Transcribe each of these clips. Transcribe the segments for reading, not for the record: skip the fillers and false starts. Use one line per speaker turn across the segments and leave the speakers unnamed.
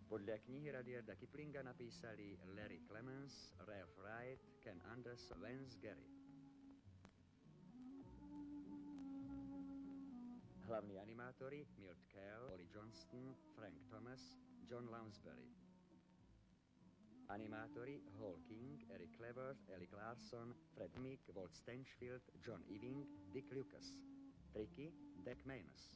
Podľa knihy Rudyarda Kiplinga napísali Larry Clemens, Ralph Wright, Ken Anderson, Vance Gary. Hlavní animátori Milt Kahl, Ollie Johnston, Frank Thomas, John Lounsbury. Animátori Hal King, Eric Cleworth, Ellie Larson, Fred Mick, Walt Stanchfield, John Ewing, Dick Lucas. Triky Dick Manus.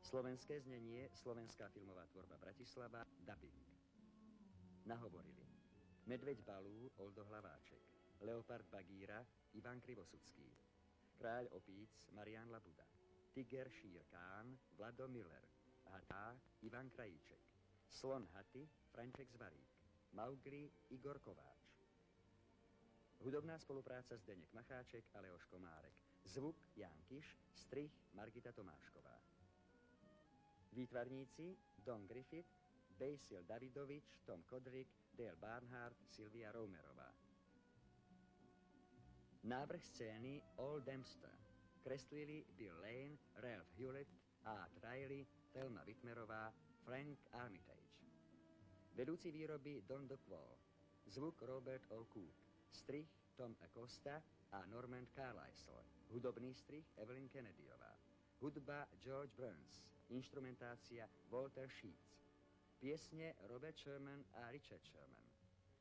Slovenské znenie, Slovenská filmová tvorba Bratislava, dubbing. Nahovorili Medveď Balú, Oldo Hlaváček, Leopard Bagíra, Ivan Krivosudský, Kráľ opíc, Marián Labuda, Tiger Šír Kán, Vlado Miller, Hatá, Ivan Krajíček, Slon Haty, Franček Zvarík, Maugli, Igor Kováč. Hudobná spolupráca Zdeněk Macháček a Leoš Komárek, zvuk Ján Kiš, strih Margita Tomášková. Výtvarníci Don Griffith, Basil Davidovič, Tom Kodrick, Dale Barnhart, Sylvia Romerová. Návrh scény Ol Dempster. Kreslili Bill Lane, Ralph Hewlett, Art Riley, Thelma Whitmerová, Frank Armitage. Vedúci výroby Don DeQuall. Zvuk Robert O'Cook. Strih Tom Acosta a Norman Carlisle. Hudobný strih Evelyn Kennedyová. Hudba George Burns, inštrumentácia Walter Sheets, piesne Robert Sherman a Richard Sherman,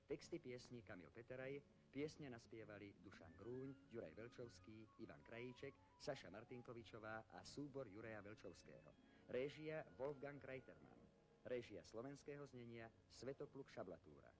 texty piesní Kamil Peteraj, piesne naspievali Dušan Grúň, Juraj Velčovský, Ivan Krajíček, Saša Martinkovičová a súbor Juraja Velčovského. Réžia Wolfgang Reitermann, réžia slovenského znenia Svetopluk Šablatúra.